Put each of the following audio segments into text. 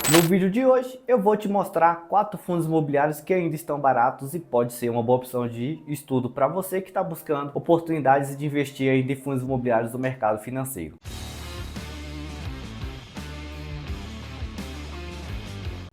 No vídeo de hoje eu vou te mostrar 4 fundos imobiliários que ainda estão baratos e pode ser uma boa opção de estudo para você que está buscando oportunidades de investir ainda em fundos imobiliários do mercado financeiro.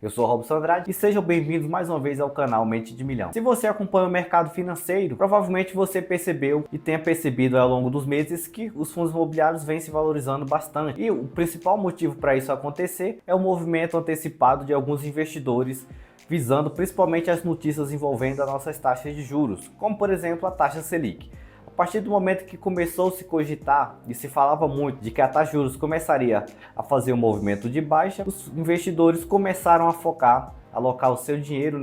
Eu sou Robson Andrade e sejam bem-vindos mais uma vez ao canal Mente de Milhão. Se você acompanha o mercado financeiro, provavelmente você percebeu e tenha percebido ao longo dos meses que os fundos imobiliários vêm se valorizando bastante. E o principal motivo para isso acontecer é o movimento antecipado de alguns investidores visando principalmente as notícias envolvendo as nossas taxas de juros, como por exemplo a taxa Selic. A partir do momento que começou a se cogitar e se falava muito de que a taxa de juros começaria a fazer um movimento de baixa, os investidores começaram a focar, alocar o seu dinheiro,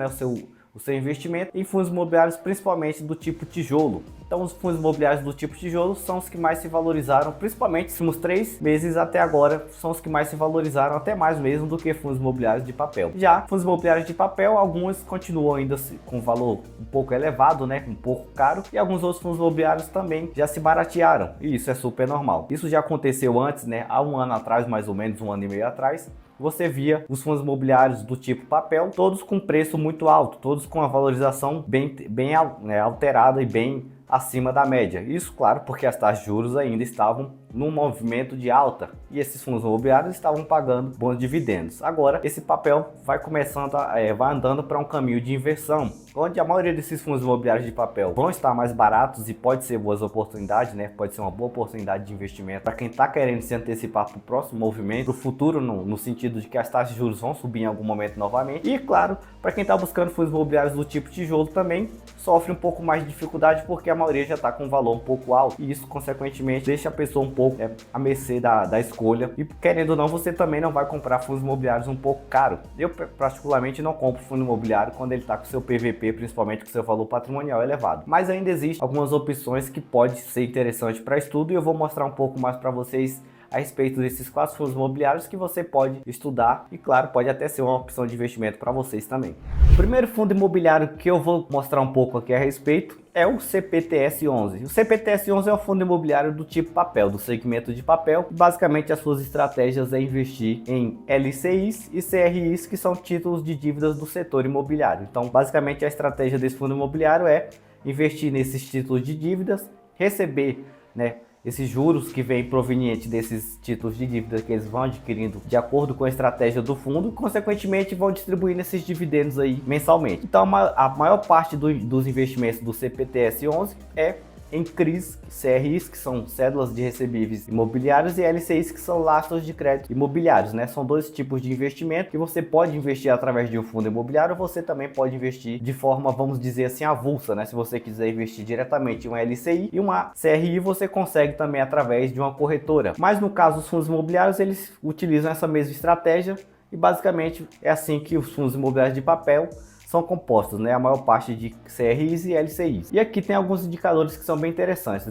o seu investimento em fundos imobiliários, principalmente do tipo tijolo. Então os fundos imobiliários do tipo tijolo são os que mais se valorizaram, principalmente nos últimos 3 meses até agora, são os que mais se valorizaram, até mais mesmo do que fundos imobiliários de papel. Já fundos imobiliários de papel, alguns continuam ainda com valor um pouco elevado, um pouco caro, e alguns outros fundos imobiliários também já se baratearam, e isso é super normal. Isso já aconteceu antes, há um ano atrás, mais ou menos, um ano e meio atrás. Você via os fundos imobiliários do tipo papel, todos com preço muito alto, todos com a valorização bem alterada e bem acima da média. Isso, claro, porque as taxas de juros ainda estavam num movimento de alta e esses fundos imobiliários estavam pagando bons dividendos. Agora, esse papel vai vai andando para um caminho de inversão, onde a maioria desses fundos imobiliários de papel vão estar mais baratos e pode ser boas oportunidades, pode ser uma boa oportunidade de investimento para quem está querendo se antecipar para o próximo movimento, para o futuro, no sentido de que as taxas de juros vão subir em algum momento novamente. E, claro, para quem está buscando fundos imobiliários do tipo tijolo também sofre um pouco mais de dificuldade porque a maioria já está com um valor um pouco alto e isso, consequentemente, deixa a pessoa um pouco à mercê da escolha. E, querendo ou não, você também não vai comprar fundos imobiliários um pouco caro. Eu, particularmente, não compro fundo imobiliário quando ele está com seu PVP, principalmente com seu valor patrimonial elevado. Mas ainda existem algumas opções que pode ser interessante para estudo e eu vou mostrar um pouco mais para vocês a respeito desses 4 fundos imobiliários que você pode estudar e, claro, pode até ser uma opção de investimento para vocês também. O primeiro fundo imobiliário que eu vou mostrar um pouco aqui a respeito é o CPTS-11. O CPTS-11 é um fundo imobiliário do tipo papel, do segmento de papel. Basicamente, as suas estratégias é investir em LCIs e CRIs, que são títulos de dívidas do setor imobiliário. Então, basicamente, a estratégia desse fundo imobiliário é investir nesses títulos de dívidas, receber, esses juros que vêm provenientes desses títulos de dívida que eles vão adquirindo de acordo com a estratégia do fundo, consequentemente vão distribuindo esses dividendos aí mensalmente. Então a maior parte dos investimentos do CPTS-11 é em CRIs, CRIs, que são cédulas de recebíveis imobiliários, e LCIs, que são lastros de crédito imobiliários, São dois tipos de investimento que você pode investir através de um fundo imobiliário, você também pode investir de forma, vamos dizer assim, avulsa, Se você quiser investir diretamente em uma LCI e uma CRI, você consegue também através de uma corretora. Mas no caso dos fundos imobiliários, eles utilizam essa mesma estratégia e basicamente é assim que os fundos imobiliários de papel são compostos, A maior parte de CRIs e LCIs. E aqui tem alguns indicadores que são bem interessantes,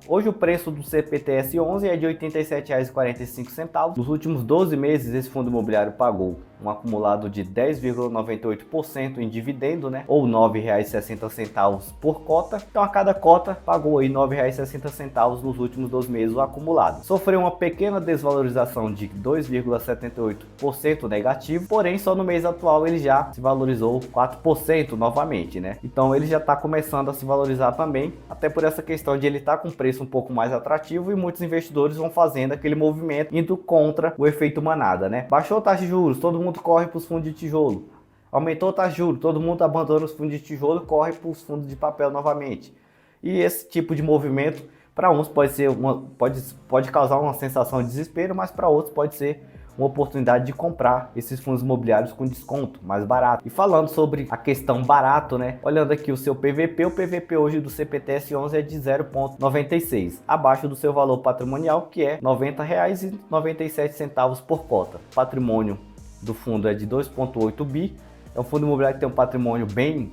Hoje o preço do CPTS-11 é de R$ 87,45. Nos últimos 12 meses, esse fundo imobiliário pagou um acumulado de 10,98% em dividendo, ou R$ 9,60 por cota. Então a cada cota pagou aí R$ 9,60 nos últimos 12 meses o acumulado. Sofreu uma pequena desvalorização de 2,78% negativo, porém só no mês atual ele já se valorizou 4% novamente, Então ele já está começando a se valorizar também, até por essa questão de ele estar com preço um pouco mais atrativo e muitos investidores vão fazendo aquele movimento indo contra o efeito manada, Baixou a taxa de juros, todo mundo corre para os fundos de tijolo. Aumentou a taxa de juros, todo mundo abandona os fundos de tijolo e corre para os fundos de papel novamente. E esse tipo de movimento, para uns pode causar uma sensação de desespero, mas para outros pode ser uma oportunidade de comprar esses fundos imobiliários com desconto, mais barato. E falando sobre a questão barato, olhando aqui o seu PVP, o PVP hoje do CPTS-11 é de 0,96, abaixo do seu valor patrimonial, que é R$ 90,97 por cota. O patrimônio do fundo é de 2,8 bi. É um fundo imobiliário que tem um patrimônio bem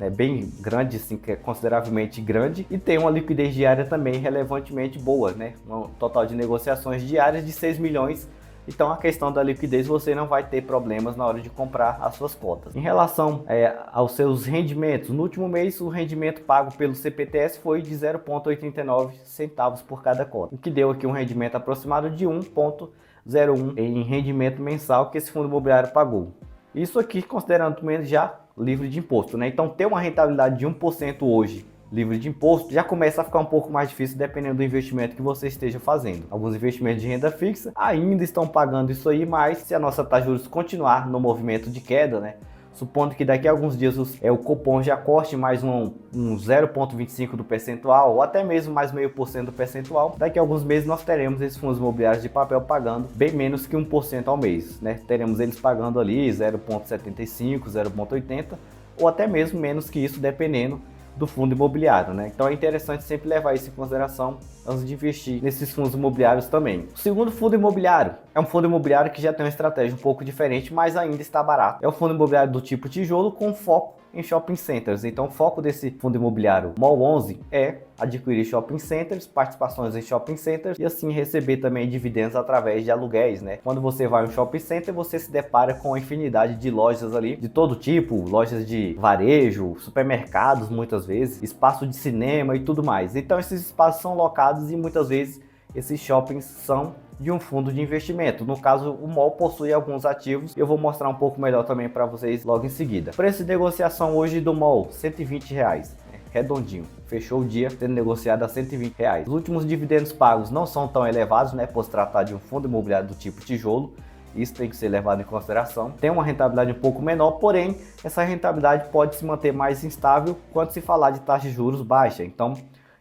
grande, assim, que é consideravelmente grande, e tem uma liquidez diária também relevantemente boa, Um total de negociações diárias de 6 milhões. Então a questão da liquidez, você não vai ter problemas na hora de comprar as suas cotas. Em relação aos seus rendimentos, no último mês o rendimento pago pelo CPTS foi de 0,89 centavos por cada cota, o que deu aqui um rendimento aproximado de 1,01 em rendimento mensal que esse fundo imobiliário pagou. Isso aqui considerando também já livre de imposto, né? Então ter uma rentabilidade de 1% hoje livre de imposto, já começa a ficar um pouco mais difícil dependendo do investimento que você esteja fazendo. Alguns investimentos de renda fixa ainda estão pagando isso aí, mas se a nossa taxa de juros continuar no movimento de queda, né? Supondo que daqui a alguns dias o Copom já corte mais um 0,25 do percentual, ou até mesmo mais 0,5% do percentual, daqui a alguns meses nós teremos esses fundos imobiliários de papel pagando bem menos que 1% ao mês, né? Teremos eles pagando ali 0,75, 0,80 ou até mesmo menos que isso, dependendo do fundo imobiliário, né? Então é interessante sempre levar isso em consideração antes de investir nesses fundos imobiliários também. O segundo fundo imobiliário é um fundo imobiliário que já tem uma estratégia um pouco diferente, mas ainda está barato. É um fundo imobiliário do tipo tijolo com foco em shopping centers. Então o foco desse fundo imobiliário MOL 11 é adquirir shopping centers, participações em shopping centers e assim receber também dividendos através de aluguéis, né? Quando você vai a um shopping center, você se depara com a infinidade de lojas ali, de todo tipo, lojas de varejo, supermercados muitas vezes, espaço de cinema e tudo mais. Então esses espaços são locados e muitas vezes esses shoppings são de um fundo de investimento. No caso, o MOL possui alguns ativos. Eu vou mostrar um pouco melhor também para vocês logo em seguida. Preço de negociação hoje do MOL, R$120, redondinho. Fechou o dia sendo negociado a R$120. Os últimos dividendos pagos não são tão elevados, né, por se tratar de um fundo imobiliário do tipo tijolo. Isso tem que ser levado em consideração. Tem uma rentabilidade um pouco menor, porém, essa rentabilidade pode se manter mais instável quando se falar de taxa de juros baixa. Então,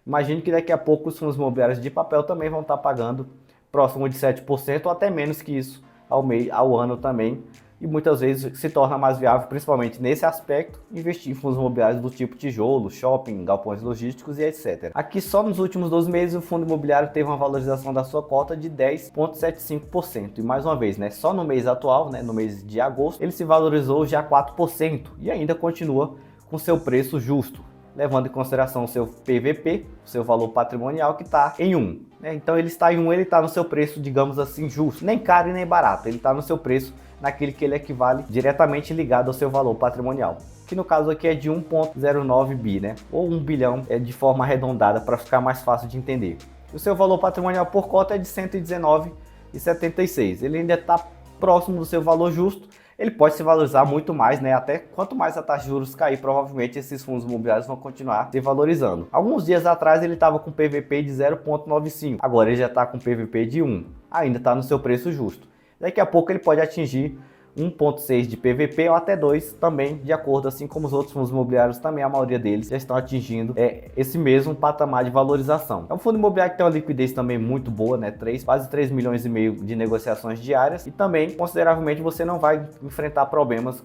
imagine que daqui a pouco os fundos imobiliários de papel também vão estar pagando próximo de 7% ou até menos que isso ao ano também, e muitas vezes se torna mais viável, principalmente nesse aspecto, investir em fundos imobiliários do tipo tijolo, shopping, galpões logísticos e etc. Aqui só nos últimos 12 meses o fundo imobiliário teve uma valorização da sua cota de 10,75%, e mais uma vez, né, só no mês atual, né, no mês de agosto, ele se valorizou já 4% e ainda continua com seu preço justo, levando em consideração o seu PVP, o seu valor patrimonial, que está em 1. Então ele está em 1, ele está no seu preço, digamos assim, justo, nem caro e nem barato, ele está no seu preço, naquele que ele equivale diretamente ligado ao seu valor patrimonial, que no caso aqui é de 1,09 bi, né? Ou 1 bilhão de forma arredondada para ficar mais fácil de entender. O seu valor patrimonial por cota é de 119,76, ele ainda está próximo do seu valor justo. Ele pode se valorizar muito mais, né? Até quanto mais a taxa de juros cair, provavelmente esses fundos imobiliários vão continuar se valorizando. Alguns dias atrás ele estava com PVP de 0,95, agora ele já está com PVP de 1, ainda está no seu preço justo. Daqui a pouco ele pode atingir 1,6 de PVP ou até 2 também, de acordo, assim como os outros fundos imobiliários também, a maioria deles já estão atingindo esse mesmo patamar de valorização. É um fundo imobiliário que tem uma liquidez também muito boa, né? Quase 3 milhões e meio de negociações diárias, e também consideravelmente você não vai enfrentar problemas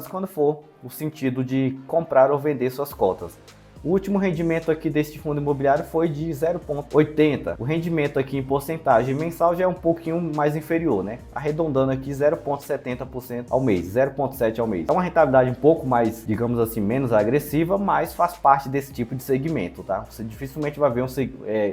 quando for o sentido de comprar ou vender suas cotas. O último rendimento aqui deste fundo imobiliário foi de 0,80. O rendimento aqui em porcentagem mensal já é um pouquinho mais inferior, né? Arredondando aqui 0,70% ao mês, 0,7% ao mês. É uma rentabilidade um pouco mais, digamos assim, menos agressiva, mas faz parte desse tipo de segmento, tá? Você dificilmente vai ver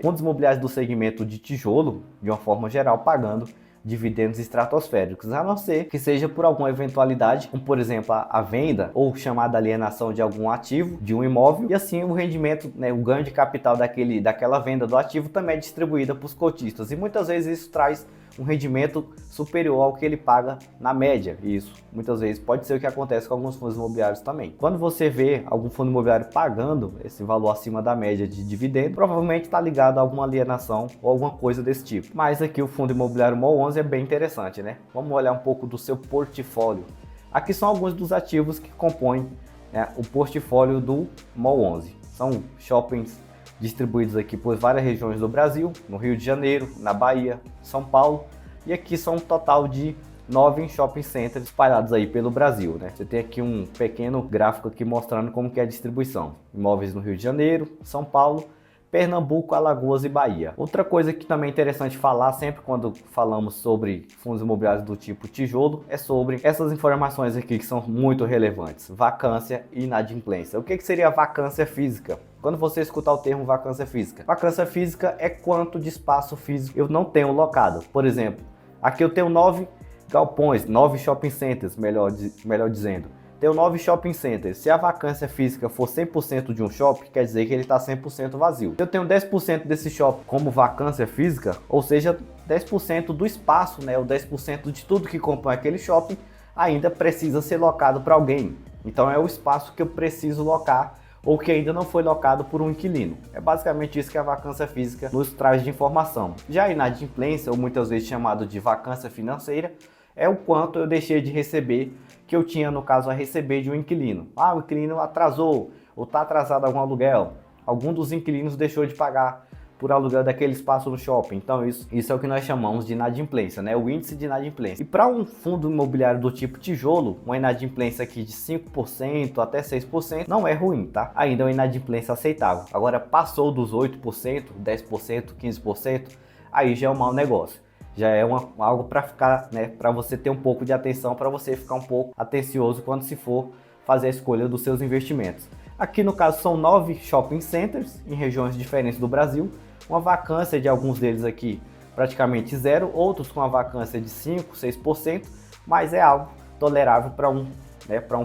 fundos imobiliários do segmento de tijolo, de uma forma geral, pagando dividendos estratosféricos, a não ser que seja por alguma eventualidade, como por exemplo a venda ou chamada alienação de algum ativo, de um imóvel, e assim o rendimento, né, o ganho de capital daquela venda do ativo também é distribuída para os cotistas, e muitas vezes isso traz um rendimento superior ao que ele paga na média. E isso muitas vezes pode ser o que acontece com alguns fundos imobiliários também. Quando você vê algum fundo imobiliário pagando esse valor acima da média de dividendo, provavelmente está ligado a alguma alienação ou alguma coisa desse tipo. Mas aqui o fundo imobiliário MOL 11 é bem interessante, né? Vamos olhar um pouco do seu portfólio. Aqui são alguns dos ativos que compõem, né, o portfólio do MOL 11. São shoppings distribuídos aqui por várias regiões do Brasil, no Rio de Janeiro, na Bahia, São Paulo, e aqui são um total de 9 shopping centers espalhados aí pelo Brasil, né? Você tem aqui um pequeno gráfico aqui mostrando como que é a distribuição. Imóveis no Rio de Janeiro, São Paulo, Pernambuco, Alagoas e Bahia. Outra coisa que também é interessante falar sempre quando falamos sobre fundos imobiliários do tipo tijolo é sobre essas informações aqui que são muito relevantes: vacância e inadimplência. O que seria vacância física? Quando você escutar o termo vacância física é quanto de espaço físico eu não tenho locado. Por exemplo, aqui eu tenho 9 galpões, 9 shopping centers, melhor dizendo. Tenho 9 shopping centers. Se a vacância física for 100% de um shopping, quer dizer que ele está 100% vazio. Eu tenho 10% desse shopping como vacância física, ou seja, 10% do espaço, né, ou 10% de tudo que compõe aquele shopping, ainda precisa ser locado para alguém. Então é o espaço que eu preciso locar ou que ainda não foi locado por um inquilino. É basicamente isso que a vacância física nos traz de informação. Já a inadimplência, ou muitas vezes chamado de vacância financeira, é o quanto eu deixei de receber, que eu tinha no caso a receber de um inquilino. O inquilino atrasou, ou está atrasado algum aluguel, algum dos inquilinos deixou de pagar por aluguel daquele espaço no shopping. Então isso é o que nós chamamos de inadimplência, né? O índice de inadimplência. E para um fundo imobiliário do tipo tijolo, uma inadimplência aqui de 5% até 6% não é ruim, tá? Ainda é uma inadimplência aceitável. Agora passou dos 8%, 10%, 15%, aí já é um mau negócio. Já é algo para ficar, né? Para você ter um pouco de atenção, para você ficar um pouco atencioso quando se for fazer a escolha dos seus investimentos. Aqui no caso são 9 shopping centers em regiões diferentes do Brasil. Uma vacância de alguns deles aqui praticamente zero, outros com uma vacância de 5%, 6%, mas é algo tolerável para um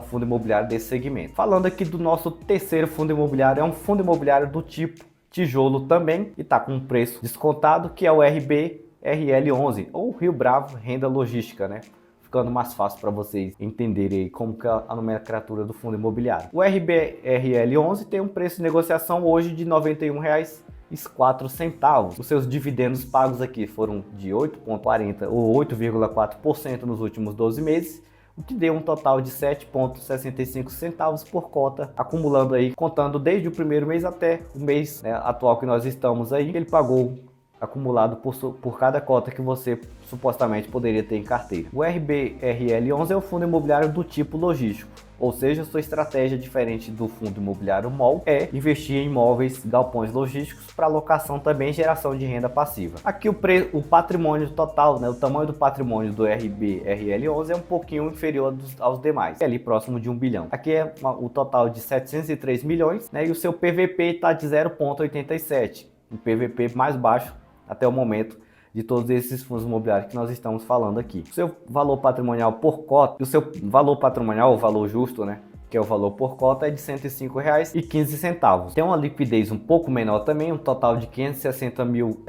fundo imobiliário desse segmento. Falando aqui do nosso terceiro fundo imobiliário, é um fundo imobiliário do tipo tijolo também, e está com um preço descontado, que é o RBRL11, ou Rio Bravo Renda Logística, né? Ficando mais fácil para vocês entenderem como que é a nomenclatura do fundo imobiliário. O RBRL11 tem um preço de negociação hoje de R$ 91,04. Os seus dividendos pagos aqui foram de 8,40 ou 8,4% nos últimos 12 meses, o que deu um total de 7,65 centavos por cota, acumulando aí, contando desde o primeiro mês até o mês, né, atual que nós estamos aí. Ele pagou acumulado por cada cota que você supostamente poderia ter em carteira. O RBRL11 é o fundo imobiliário do tipo logístico, ou seja, sua estratégia diferente do fundo imobiliário MOL é investir em imóveis, galpões logísticos para locação também e geração de renda passiva. Aqui o patrimônio total, né, o tamanho do patrimônio do RBRL11 é um pouquinho inferior aos demais, é ali próximo de 1 bilhão. Aqui é o total de 703 milhões, né, e o seu PVP está de 0,87, o PVP mais baixo até o momento de todos esses fundos imobiliários que nós estamos falando aqui. O seu valor patrimonial por cota, o seu valor patrimonial, o valor justo, né, que é o valor por cota, é de R$ 105,15. Tem uma liquidez um pouco menor também, um total de 560 mil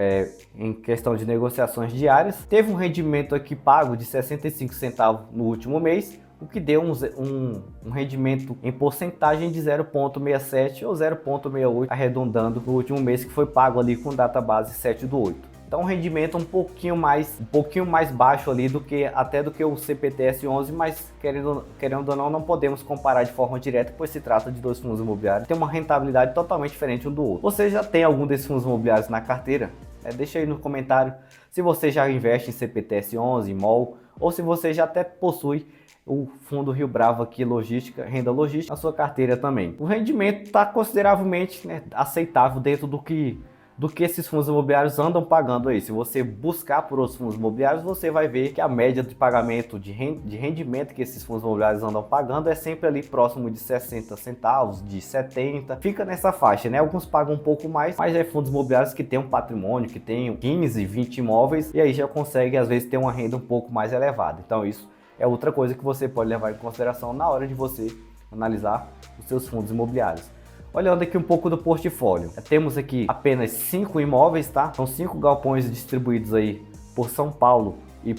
em questão de negociações diárias. Teve um rendimento aqui pago de 65 centavos no último mês, o que deu um rendimento em porcentagem de 0,67 ou 0,68, arredondando no último mês, que foi pago ali com data base 7/8. Então um rendimento um pouquinho mais baixo ali do que o CPTS11, mas querendo ou não podemos comparar de forma direta, pois se trata de dois fundos imobiliários, tem uma rentabilidade totalmente diferente um do outro. Você já tem algum desses fundos imobiliários na carteira? Deixa aí no comentário se você já investe em CPTS11, MOL, ou se você já até possui o fundo Rio Bravo aqui, renda logística, na sua carteira também. O rendimento está consideravelmente, né, aceitável dentro do que esses fundos imobiliários andam pagando aí. Se você buscar por outros fundos imobiliários, você vai ver que a média de pagamento de rendimento que esses fundos imobiliários andam pagando é sempre ali próximo de 60 centavos, de 70, fica nessa faixa, né? Alguns pagam um pouco mais, mas é fundos imobiliários que tem um patrimônio, que tem 15, 20 imóveis, e aí já consegue às vezes ter uma renda um pouco mais elevada. Então isso é outra coisa que você pode levar em consideração na hora de você analisar os seus fundos imobiliários. Olhando aqui um pouco do portfólio, temos aqui apenas 5 imóveis, tá? São 5 galpões distribuídos aí por São Paulo e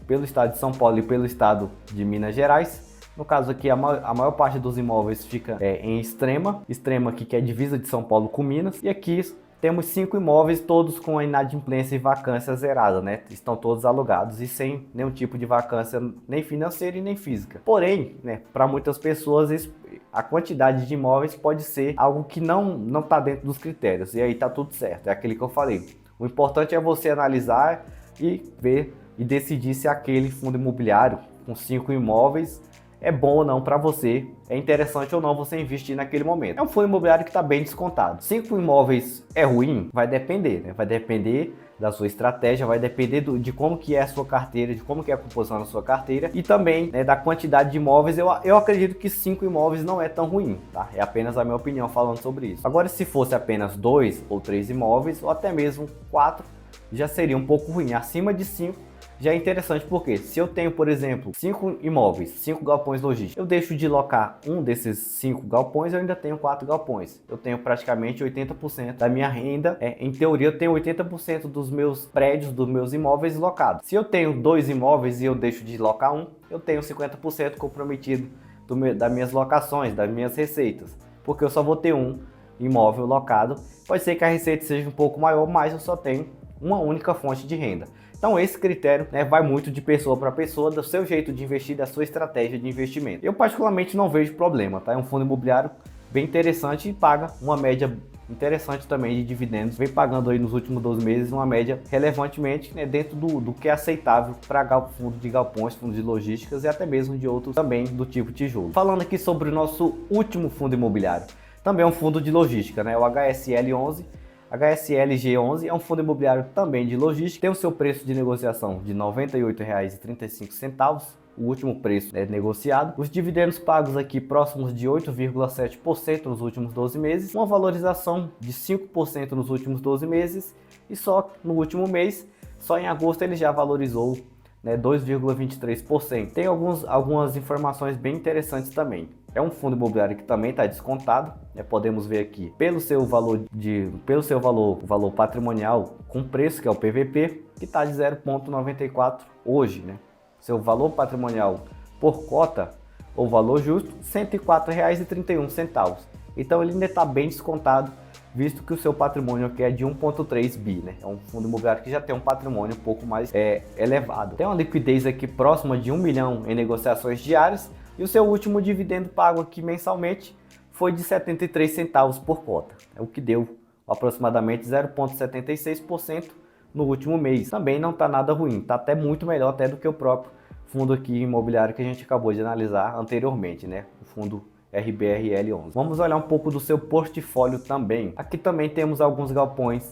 pelo estado de São Paulo e pelo estado de Minas Gerais. No caso aqui, a maior parte dos imóveis fica em Extrema aqui, que é a divisa de São Paulo com Minas, e aqui temos 5 imóveis, todos com a inadimplência e vacância zerada, né? Estão todos alugados e sem nenhum tipo de vacância, nem financeira e nem física. Porém, né, para muitas pessoas, a quantidade de imóveis pode ser algo que não está dentro dos critérios. E aí tá tudo certo, é aquele que eu falei. O importante é você analisar e ver e decidir se aquele fundo imobiliário com 5 imóveis é bom ou não para você, é interessante ou não você investir naquele momento. É um fundo imobiliário que está bem descontado. 5 imóveis é ruim? Vai depender, né? Vai depender da sua estratégia, vai depender de como que é a sua carteira, de como que é a composição da sua carteira e também, né, da quantidade de imóveis. Eu acredito que 5 imóveis não é tão ruim, tá? É apenas a minha opinião falando sobre isso. Agora, se fosse apenas 2 ou 3 imóveis ou até mesmo 4, já seria um pouco ruim. Acima de 5 já é interessante porque se eu tenho, por exemplo, 5 imóveis, 5 galpões logísticos, eu deixo de locar um desses 5 galpões, eu ainda tenho 4 galpões. Eu tenho praticamente 80% da minha renda, em teoria eu tenho 80% dos meus prédios, dos meus imóveis locados. Se eu tenho 2 imóveis e eu deixo de locar um, eu tenho 50% comprometido das minhas locações, das minhas receitas, porque eu só vou ter um imóvel locado. Pode ser que a receita seja um pouco maior, mas eu só tenho uma única fonte de renda. Então esse critério, né, vai muito de pessoa para pessoa, do seu jeito de investir, da sua estratégia de investimento. Eu particularmente não vejo problema, tá? É um fundo imobiliário bem interessante e paga uma média interessante também de dividendos. Vem pagando aí nos últimos 12 meses uma média relevantemente, né, dentro do que é aceitável para fundo de galpões, fundos de logísticas e até mesmo de outros também do tipo tijolo. Falando aqui sobre o nosso último fundo imobiliário, também é um fundo de logística, né, o HSL11. HSLG11 é um fundo imobiliário também de logística, tem o seu preço de negociação de R$ 98,35, o último preço negociado. Os dividendos pagos aqui próximos de 8,7% nos últimos 12 meses, uma valorização de 5% nos últimos 12 meses e só no último mês, só em agosto ele já valorizou 2,23%. Tem algumas informações bem interessantes também. É um fundo imobiliário que também está descontado, podemos ver aqui pelo seu valor patrimonial com preço, que é o PVP, que está de 0,94 hoje, né? Seu valor patrimonial por cota ou valor justo, R$ 104,31. Então ele ainda está bem descontado, visto que o seu patrimônio aqui é de 1,3 bi, né? É um fundo imobiliário que já tem um patrimônio um pouco mais elevado. Tem uma liquidez aqui próxima de 1 milhão em negociações diárias e o seu último dividendo pago aqui mensalmente foi de 73 centavos por cota, o que deu aproximadamente 0,76% no último mês. Também não está nada ruim, está até muito melhor até do que o próprio fundo aqui imobiliário que a gente acabou de analisar anteriormente, né? O fundo RBRL11. Vamos olhar um pouco do seu portfólio também. Aqui também temos alguns galpões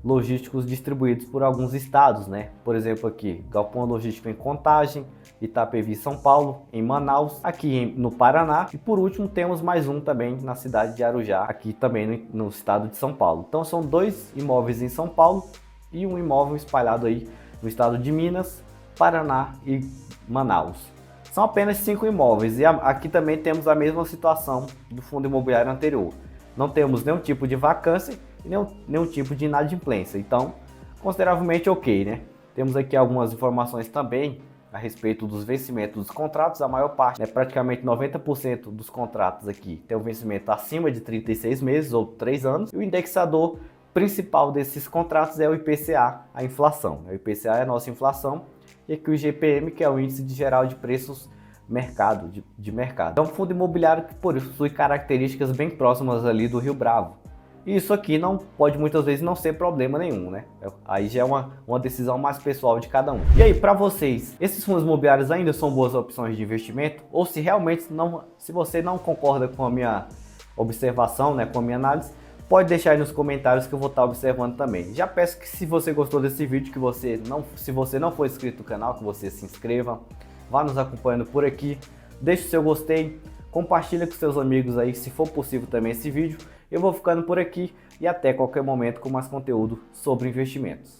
logísticos distribuídos por alguns estados, né? Por exemplo, aqui, galpão logístico em Contagem, Itapevi, São Paulo, em Manaus, aqui no Paraná e por último temos mais um também na cidade de Arujá, aqui também no estado de São Paulo. Então são 2 imóveis em São Paulo e um imóvel espalhado aí no estado de Minas, Paraná e Manaus. São apenas 5 imóveis e aqui também temos a mesma situação do fundo imobiliário anterior. Não temos nenhum tipo de vacância e nenhum tipo de inadimplência, então consideravelmente ok, né? Temos aqui algumas informações também a respeito dos vencimentos dos contratos. A maior parte, praticamente 90% dos contratos aqui tem um vencimento acima de 36 meses ou 3 anos e o indexador principal desses contratos é o IPCA, a inflação. O IPCA é a nossa inflação e aqui o IGPM, que é o índice geral de preços de mercado. É um fundo imobiliário que possui características bem próximas ali do Rio Bravo. E isso aqui não pode muitas vezes não ser problema nenhum, né? Aí já é uma decisão mais pessoal de cada um. E aí, para vocês, esses fundos imobiliários ainda são boas opções de investimento? Ou se realmente se você não concorda com a minha observação, né, com a minha análise, pode deixar aí nos comentários que eu vou estar observando também. Já peço que se você gostou desse vídeo, se você não for inscrito no canal, que você se inscreva, vá nos acompanhando por aqui, deixe o seu gostei, compartilha com seus amigos aí, se for possível também esse vídeo. Eu vou ficando por aqui e até qualquer momento com mais conteúdo sobre investimentos.